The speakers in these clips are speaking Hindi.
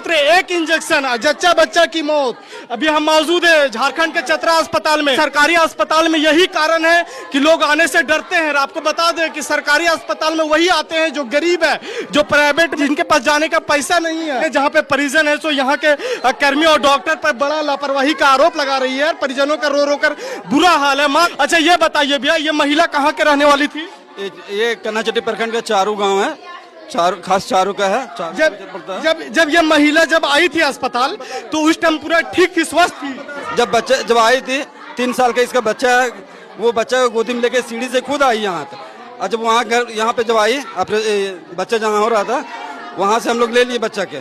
मात्र एक इंजेक्शन, जच्चा बच्चा की मौत। अभी हम मौजूद है झारखंड के चतरा अस्पताल में। सरकारी अस्पताल में यही कारण है कि लोग आने से डरते हैं। आपको बता दें कि सरकारी अस्पताल में वही आते हैं जो गरीब है, जो प्राइवेट, जिनके पास जाने का पैसा नहीं है। जहाँ पे परिजन है, तो यहाँ के कर्मी और डॉक्टर पर बड़ा लापरवाही का आरोप लगा रही है। परिजनों का रो रो कर बुरा हाल है। माँ, अच्छा ये बताइए भैया, ये महिला कहाँ के रहने वाली थी? ये कन्नाचट्टी प्रखंड का चारू गांव है, खास चारू का है। जब ये महिला जब आई थी अस्पताल तो उस टाइम पूरा ठीक थी, स्वस्थ थी। जब आई थी 3 साल का इसका बच्चा है, वो बच्चा को गोदी में लेके सीढ़ी से खुद आई यहाँ तक। और जब वहाँ यहाँ पे जब आई, बच्चा जहाँ हो रहा था वहाँ से हम लोग ले लिए बच्चा के,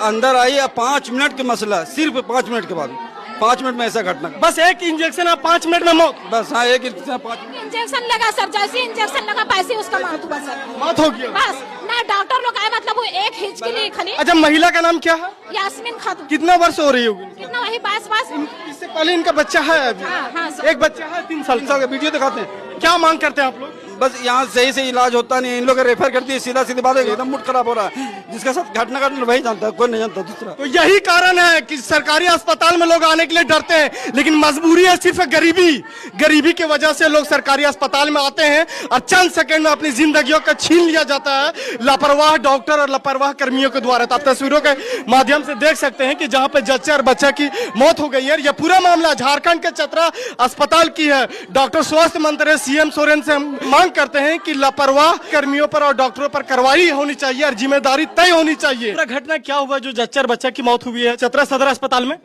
अंदर आई। 5 मिनट का मसला, सिर्फ 5 मिनट के बाद, 5 मिनट में ऐसा घटना। बस एक इंजेक्शन है, 5 मिनट में मौत। बस हाँ, एक इंजेक्शन लगा सर, जैसे इंजेक्शन लगा पैसे उसका मौत हुआ सर, मौत हो गया। बस ना डॉक्टर लोग आए, मतलब वो एक हिच के लिए खाली। अच्छा, महिला का नाम क्या है? यास्मीन खातून। कितना वर्ष हो रही होगी? कितना, वही 22। इससे पहले इनका बच्चा है अभी? हाँ, एक बच्चा है 3 साल का। वीडियो दिखाते हैं। क्या मांग करते हैं आप लोग? बस यहाँ सही से इलाज होता नहीं, इन लोग रेफर करती है, सीधा सीधी बात है, एकदम मूड खराब हो रहा है। जिसका साथ घटना का वही जानता है, कोई नहीं जानता दूसरा। तो यही कारण है कि सरकारी अस्पताल में लोग आने के लिए डरते हैं, लेकिन मजबूरी है सिर्फ गरीबी की वजह से लोग सरकारी अस्पताल में आते हैं और चंद सेकंड में अपनी जिंदगियों का छीन लिया जाता है लापरवाह डॉक्टर और लापरवाह कर्मियों के द्वारा। तो आप तस्वीरों के माध्यम से देख सकते हैं कि जहां पे जच्चे और बच्चा की मौत हो गई है। यह पूरा मामला झारखंड के चतरा अस्पताल की है। डॉक्टर स्वास्थ्य मंत्री सीएम सोरेन से मांग करते हैं कि लापरवाह कर्मियों पर और डॉक्टरों पर कार्रवाई होनी चाहिए और जिम्मेदारी तय होनी चाहिए। पूरा घटना क्या हुआ जो जच्चा और बच्चा की मौत हुई है चतरा सदर अस्पताल में?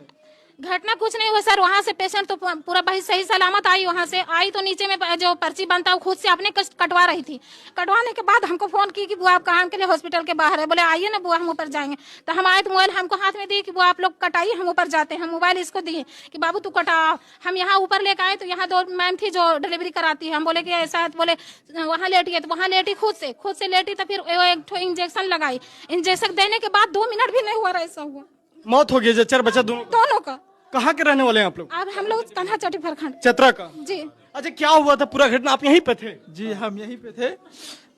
घटना कुछ नहीं हुआ सर, वहाँ से पेशेंट तो पूरा भाई सही सलामत आई। वहाँ से आई तो नीचे में जो पर्ची बनता है वो खुद से अपने कटवा रही थी। कटवाने के बाद हमको फोन की कि बुआ आप कहाँ के लिए हॉस्पिटल के बाहर है। बोले आइए ना बुआ, हम ऊपर जाएंगे। तो हम आए तो मोबाइल हमको हाथ में दी कि बुआ आप लोग कटाइए, हम ऊपर जाते हैं। हम मोबाइल इसको दिए कि बाबू तू कटाओ। हम यहाँ ऊपर लेकर आए तो यहाँ 2 मैम थी जो डिलीवरी कराती है। हम बोले कि ऐसा है, तो बोले वहाँ लेटी है, तो वहाँ लेटी खुद से लेटी। तो फिर एक इंजेक्शन लगाई। इंजेक्शन देने के बाद 2 मिनट भी नहीं हुआ, ऐसा हुआ, मौत हो गई। जच्चा और बच्चा दोनों का। कहाँ के रहने वाले हैं आप लोग? अब हम लोग कन्नाचट्टी प्रखंड चतरा का जी। अच्छा, क्या हुआ था पूरा घटना? आप यहीं पे थे? जी, हम यहीं पे थे।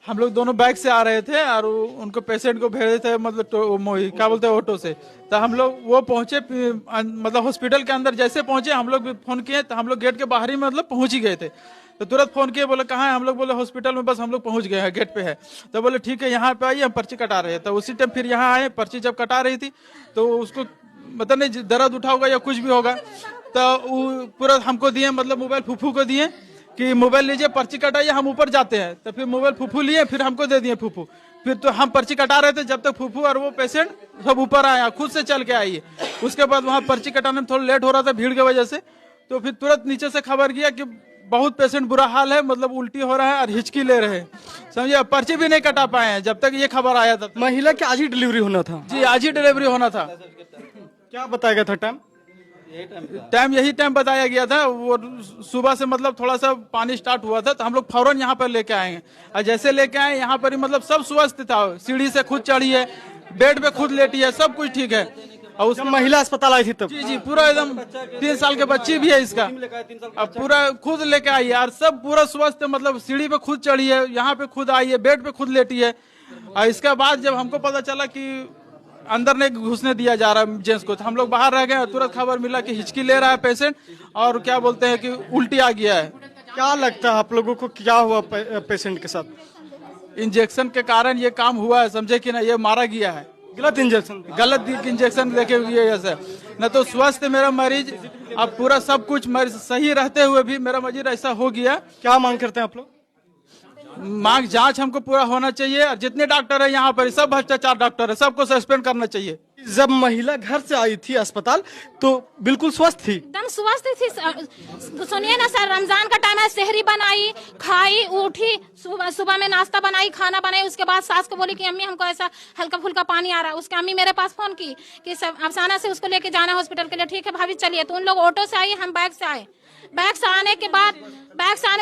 हम लोग दोनों बाइक से आ रहे थे और उनको पेशेंट को भेजे थे, मतलब क्या बोलते हैं, ऑटो से। तो हम लोग वो पहुंचे, मतलब हॉस्पिटल के अंदर जैसे पहुंचे हम लोग भी फोन किए, तो हम लोग गेट के बाहर ही मतलब पहुंच ही गए थे। तो तुरंत फोन किए, बोले कहाँ है? हम लोग बोले हॉस्पिटल में, बस हम लोग पहुंच गए हैं, गेट पे है। तो बोले ठीक है यहाँ पे आइए, हम पर्ची कटा रहे हैं। तो उसी टाइम फिर यहाँ आए, पर्ची जब कटा रही थी तो उसको मतलब नहीं दर्द उठा होगा या कुछ भी होगा, तो पूरा हमको दिए, मतलब मोबाइल फूफू को दिए कि मोबाइल लीजिए, पर्ची कटाइए, हम ऊपर जाते हैं। तो फिर मोबाइल फूफू लिए, फिर हमको दे दिए फूफू। फिर तो हम पर्ची कटा रहे थे जब तक फूफू और वो पेशेंट सब ऊपर आया, खुद से चल के आई। उसके बाद वहाँ पर्ची कटाने में थोड़ा लेट हो रहा था भीड़ की वजह से। तो फिर तुरंत नीचे से खबर किया कि बहुत पेशेंट बुरा हाल है, मतलब उल्टी हो रहा है और हिचकी ले रहे हैं, समझिए। पर्ची भी नहीं कटा पाए हैं जब तक ये खबर आया था। महिला की आज ही डिलीवरी होना था? जी, आज ही डिलीवरी होना था। क्या बताया गया था टाइम? यही टाइम बताया गया था। वो सुबह से मतलब थोड़ा सा पानी स्टार्ट हुआ था, तो हम लोग फौरन यहाँ पर लेके आएंगे। और जैसे लेके आए यहाँ पर ही मतलब सब स्वस्थ था, सीढ़ी से खुद चढ़ी है, बेड पे खुद लेटी है, सब कुछ ठीक है। और उसमें महिला अस्पताल आई थी तब? जी, पूरा एकदम 3 साल के बच्ची भी है इसका, अब पूरा खुद लेके आई है और सब पूरा स्वस्थ, मतलब सीढ़ी पे खुद चढ़ी है, यहाँ पे खुद आई है, बेड पे खुद लेटी है। और इसके बाद जब हमको पता चला कि अंदर नहीं घुसने दिया जा रहा है जेंट्स को, तो हम लोग बाहर रह गए। तुरंत खबर मिला कि हिचकी ले रहा है पेशेंट और क्या बोलते हैं कि उल्टी आ गया है। क्या लगता है आप लोगों को क्या हुआ पेशेंट के साथ? इंजेक्शन के कारण ये काम हुआ है, समझे कि ना, ये मारा गया है। गलत इंजेक्शन लेके जैसे न, तो स्वस्थ मेरा मरीज, अब पूरा सब कुछ मरीज सही रहते हुए भी मेरा मरीज ऐसा हो गया। क्या मांग करते हैं आप लोग? मांग जांच हमको पूरा होना चाहिए और जितने डॉक्टर है यहाँ पर सब भ्रष्टाचार डॉक्टर है, सबको सस्पेंड करना चाहिए। जब महिला घर से आई थी अस्पताल तो बिल्कुल स्वस्थ थी, एकदम स्वस्थ थी। सुनिए ना सर, रमजान का टाइम है, सेहरी बनाई, खाई, उठी, सुबह में नाश्ता बनाई, खाना बनाई। उसके बाद सास को बोली कि अम्मी हमको ऐसा हल्का फुल्का पानी आ रहा है। उसके अम्मी मेरे पास फोन की कि सब अफसाना से उसको लेके जाना हॉस्पिटल के लिए। ठीक है भाभी चलिए। तो उन लोग ऑटो से आई, हम बाइक से आए। बैग से आने के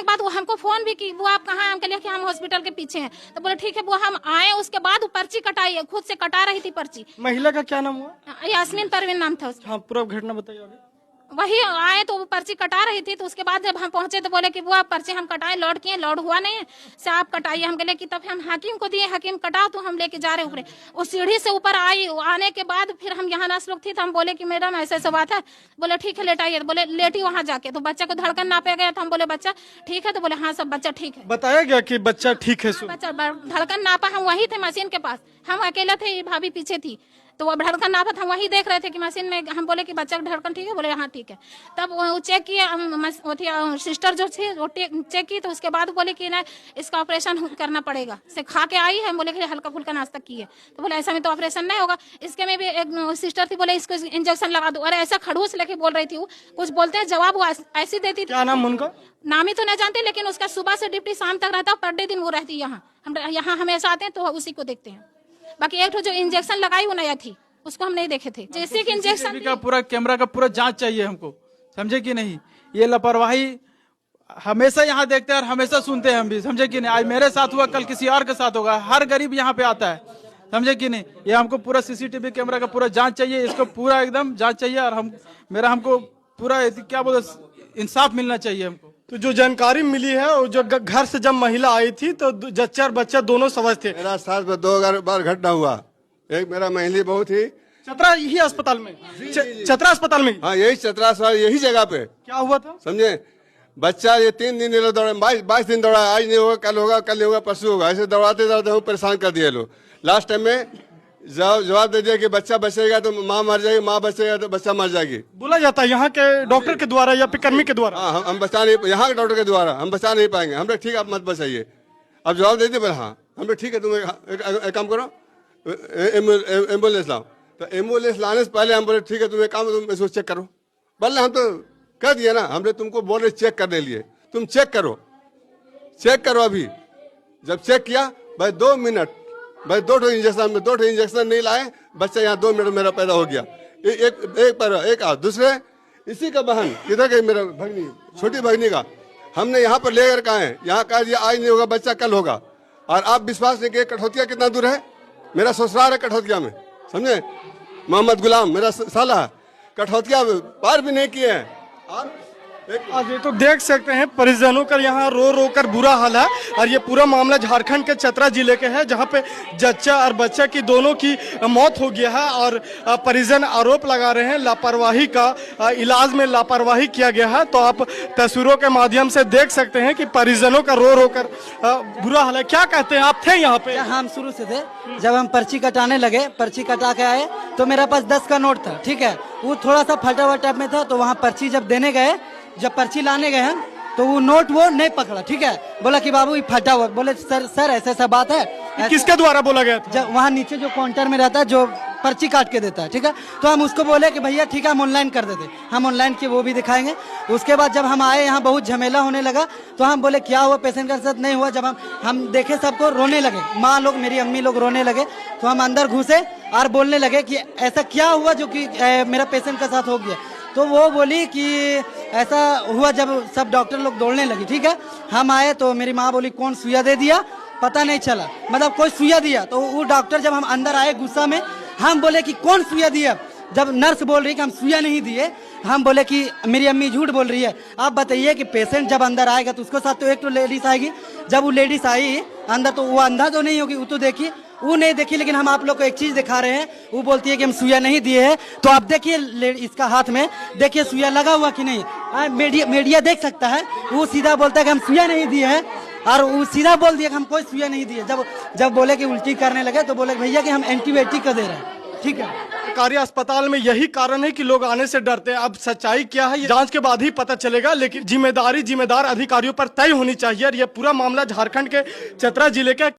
बाद वो हमको फोन भी की, बुआ आप कहाँ हैं? हम कह कि हम हॉस्पिटल के पीछे हैं। तो बोले ठीक है बुआ हम आए। उसके बाद वो पर्ची कटाई है, खुद से कटा रही थी पर्ची। महिला का क्या नाम हुआ? यास्मीन परवीन नाम था उसका। हाँ, पूरा घटना बताइए। वही आए तो वो पर्ची कटा रही थी, तो उसके बाद जब हम पहुंचे तो बोले कि बुआ पर्ची हम कटाए, लोड किए, लोड हुआ नहीं है से आप कटाइए। हम बोले कि तब हम हाकिम को दिए, हाकिम कटाओ, तो हम लेके जा रहे ऊपर। वो सीढ़ी से ऊपर आई, आने के बाद फिर हम यहाँ 10 लोग थे, तो हम बोले कि मैडम ऐसे ऐसा बात है। बोले ठीक है लेटाइए, बोले लेटी वहाँ जाके। तो बच्चा को धड़कन नापे गया, तो हम बोले बच्चा ठीक है, तो बोले हाँ सब बच्चा ठीक है। बताया गया कि बच्चा ठीक है। बच्चा धड़कन नापा, हम वही थे मशीन के पास, हम अकेले थे, ये भाभी पीछे थी, तो वो धड़कन नापा था, हम वही देख रहे थे कि मशीन में। हम बोले कि बच्चा का धड़कन ठीक है, बोले हाँ ठीक है। तब वो चेक किया, सिस्टर जो थी वो चेक की, तो उसके बाद बोले कि ना इसका ऑपरेशन करना पड़ेगा। से खा के आई है, बोले कि हल्का फुल्का नाश्ता की है, तो बोले ऐसा में तो ऑपरेशन नहीं होगा। इसके में भी एक सिस्टर थी, बोले इसको इंजेक्शन लगा दो। अरे ऐसा खड़ूस लेके बोल रही थी, वो कुछ बोलते हैं जवाब वो ऐसी देती थी। क्या नाम उनका? नाम ही तो नहीं जानते, लेकिन उसका सुबह से ड्यूटी शाम तक रहता है, पर डे दिन वो रहती है यहाँ। हम यहाँ हमेशा आते हैं तो उसी को देखते हैं। बाकी एक जो इंजेक्शन लगाई वो नया थी, उसको हम नहीं देखे थे। जैसे कि इंजेक्शन का पूरा कैमरा का पूरा जांच चाहिए हमको, समझे कि नहीं। ये लापरवाही हमेशा यहाँ देखते हैं और हमेशा सुनते हैं हम भी, समझे कि नहीं। आज मेरे साथ हुआ, कल किसी और के साथ होगा, हर गरीब यहाँ पे आता है, समझे कि नहीं। ये हमको पूरा सीसीटीवी कैमरा का पूरा जांच चाहिए, इसको पूरा एकदम जांच चाहिए। और हमको पूरा क्या बोलते इंसाफ मिलना चाहिए हमको। तो जो जानकारी मिली है, वो जो घर से जब महिला आई थी तो जच्चा और बच्चा दोनों सवाल थे। मेरा साथ में 2 बार घटना हुआ। एक मेरा महिला बहू थी चतरा यही अस्पताल में, चतरा अस्पताल में। हाँ यही चतरा अस्पताल, यही जगह पे। क्या हुआ था समझे? बच्चा ये 3 दिन ये लोग दौड़े, 22 दिन दौड़ा, आज नहीं होगा, कल होगा, कल नहीं होगा, परसों होगा, ऐसे दौड़ाते दौड़ाते हम परेशान कर दिए लोग। लास्ट टाइम में जवाब दे दिया कि बच्चा बचेगा तो माँ मर जाएगी, माँ बचेगा तो बच्चा मर जाएगी। बोला जाता है यहाँ के डॉक्टर के द्वारा या फिर कर्मी के द्वारा। हाँ हम बचा नहीं, यहाँ के डॉक्टर के द्वारा हम बचा नहीं पाएंगे। हम ठीक है, आप मत बचाइए। अब जवाब दे दिए, बोले हाँ हम ठीक है, तुम एक काम करो, एम्बुलेंस लाओ। तो एम्बुलेंस लाने से पहले हम बोले ठीक है, तुम एक काम, तुम इसको चेक करो। बोले हम तो कर दिए ना, हमने तुमको बोल रहे चेक करने लिए, तुम चेक करो अभी। जब चेक किया भाई 2 मिनट, भाई 2 इंजेक्शन नहीं लाए, बच्चा यहाँ 2 मिनट मेरा पैदा हो गया। एक पर एक दूसरे इसी का बहन किधर गई, मेरा भगनी, छोटी भगनी का हमने यहाँ पर लेकर कहा है, यहाँ कहा दिया आज नहीं होगा बच्चा कल होगा। और आप विश्वास नहीं किए, कठौतिया कितना दूर है, मेरा ससुराल है कठौतिया में, समझे। मोहम्मद गुलाम मेरा साला है, कठौतिया पार भी नहीं किए हैं। और आज ये तो देख सकते हैं परिजनों का यहाँ रो रो कर बुरा हाल है। और ये पूरा मामला झारखंड के चतरा जिले के है, जहाँ पे जच्चा और बच्चा की दोनों की मौत हो गया है। और परिजन आरोप लगा रहे हैं लापरवाही का, इलाज में लापरवाही किया गया है। तो आप तस्वीरों के माध्यम से देख सकते हैं कि परिजनों का रो रो कर बुरा हाल है। क्या कहते हैं, आप थे यहाँ पे? हम शुरू से थे। जब हम पर्ची कटाने लगे, पर्ची कटा के आए तो मेरा पास 10 का नोट था, ठीक है। वो थोड़ा सा फटा हुआ टाइप में था, तो वहाँ पर्ची जब देने गए, जब पर्ची लाने गए हैं तो वो नोट वो नहीं पकड़ा, ठीक है। बोला कि बाबू ये फटा हुआ। बोले सर ऐसा बात है। किसके द्वारा बोला गया था? जब वहाँ नीचे जो काउंटर में रहता है, जो पर्ची काट के देता है, ठीक है। तो हम उसको बोले कि भैया ठीक है हम ऑनलाइन कर देते, हम ऑनलाइन किए, वो भी दिखाएंगे। उसके बाद जब हम आए यहाँ बहुत झमेला होने लगा, तो हम बोले क्या हुआ पेशेंट के साथ, नहीं हुआ। जब हम देखे सबको रोने लगे, माँ लोग, मेरी अम्मी लोग रोने लगे, तो हम अंदर घुसे और बोलने लगे कि ऐसा क्या हुआ जो कि मेरा पेशेंट के साथ हो गया। तो वो बोली कि ऐसा हुआ, जब सब डॉक्टर लोग दौड़ने लगे, ठीक है। हम आए तो मेरी माँ बोली कौन सुइया दे दिया, पता नहीं चला, मतलब कोई सुइया दिया। तो वो डॉक्टर जब हम अंदर आए गुस्सा में, हम बोले कि कौन सुइया दिया। जब नर्स बोल रही कि हम सुइया नहीं दिए, हम बोले कि मेरी अम्मी झूठ बोल रही है। आप बताइए कि पेशेंट जब अंदर आएगा तो उसके साथ तो एक तो लेडीज आएगी। जब वो लेडीज आई अंदर तो वो अंधा तो नहीं होगी, वो तो देखिए, वो नहीं देखी। लेकिन हम आप लोग को एक चीज दिखा रहे हैं, वो बोलती है कि हम सुइया नहीं दिए हैं। तो आप देखिए इसका हाथ में देखिए सुइया लगा हुआ कि नहीं, मीडिया देख सकता है। वो सीधा बोलता है कि हम सुइया नहीं दिए हैं, और वो सीधा बोल दिया कि हम कोई सुइया नहीं दिए। जब बोले कि उल्टी करने लगे तो बोले भैया कि हम एंटीबायोटिक का दे रहे हैं, ठीक है। सरकारी अस्पताल में यही कारण है कि लोग आने से डरते हैं। अब सच्चाई क्या है, जांच के बाद ही पता चलेगा। लेकिन जिम्मेदार अधिकारियों पर तय होनी चाहिए। और यह पूरा मामला झारखंड के चतरा जिले के